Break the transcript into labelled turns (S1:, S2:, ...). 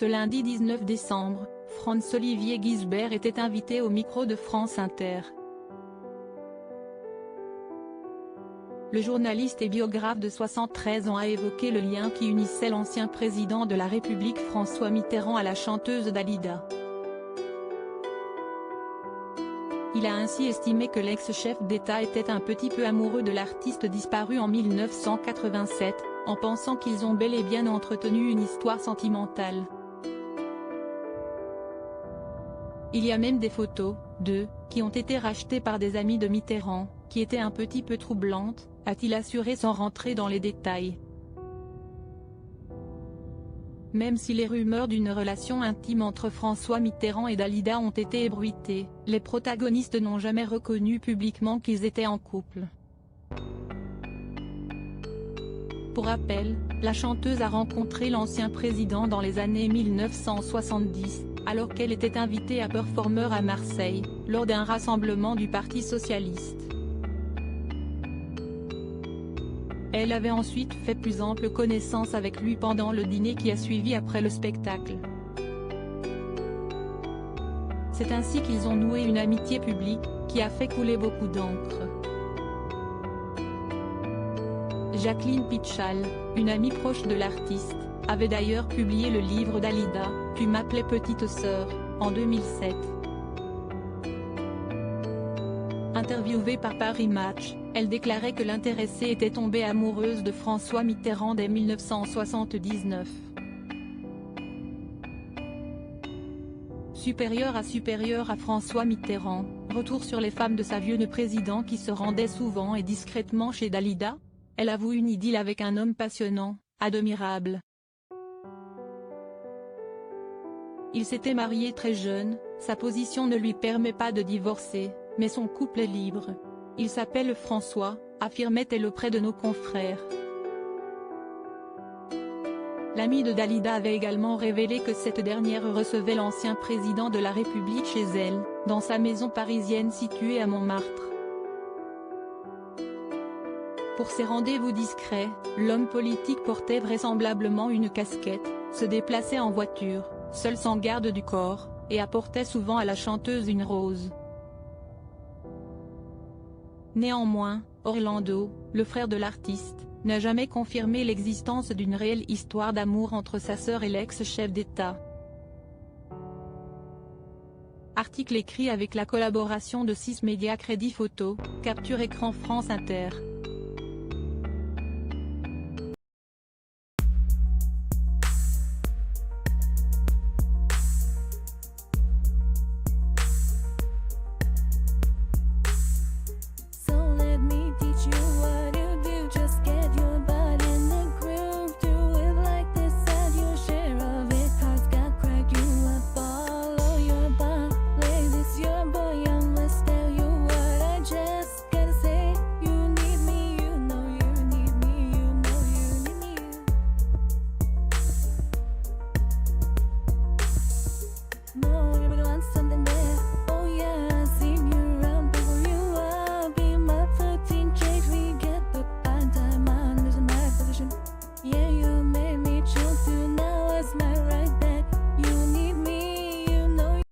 S1: Ce lundi 19 décembre, Franz-Olivier Gisbert était invité au micro de France Inter. Le journaliste et biographe de 73 ans a évoqué le lien qui unissait l'ancien président de la République François Mitterrand à la chanteuse Dalida. Il a ainsi estimé que l'ex-chef d'État était un petit peu amoureux de l'artiste disparu en 1987, en pensant qu'ils ont bel et bien entretenu une histoire sentimentale. Il y a même des photos, d'eux, qui ont été rachetées par des amis de Mitterrand, qui étaient un petit peu troublantes, a-t-il assuré sans rentrer dans les détails. Même si les rumeurs d'une relation intime entre François Mitterrand et Dalida ont été ébruitées, les protagonistes n'ont jamais reconnu publiquement qu'ils étaient en couple. Pour rappel, la chanteuse a rencontré l'ancien président dans les années 1970, alors qu'elle était invitée à performer à Marseille, lors d'un rassemblement du Parti socialiste. Elle avait ensuite fait plus ample connaissance avec lui pendant le dîner qui a suivi après le spectacle. C'est ainsi qu'ils ont noué une amitié publique, qui a fait couler beaucoup d'encre. Jacqueline Pitchall, une amie proche de l'artiste, avait d'ailleurs publié le livre Dalida, Tu m'appelais petite sœur, en 2007. Interviewée par Paris Match, elle déclarait que l'intéressée était tombée amoureuse de François Mitterrand dès 1979. Supérieure à François Mitterrand, retour sur les femmes de sa vieux président qui se rendait souvent et discrètement chez Dalida. Elle avoue une idylle avec un homme passionnant, admirable. Il s'était marié très jeune, sa position ne lui permet pas de divorcer, mais son couple est libre. Il s'appelle François, affirmait-elle auprès de nos confrères. L'amie de Dalida avait également révélé que cette dernière recevait l'ancien président de la République chez elle, dans sa maison parisienne située à Montmartre. Pour ses rendez-vous discrets, l'homme politique portait vraisemblablement une casquette, se déplaçait en voiture, seul sans garde du corps, et apportait souvent à la chanteuse une rose. Néanmoins, Orlando, le frère de l'artiste, n'a jamais confirmé l'existence d'une réelle histoire d'amour entre sa sœur et l'ex-chef d'État. Article écrit avec la collaboration de 6 médias Crédit Photo, Capture Écran France Inter.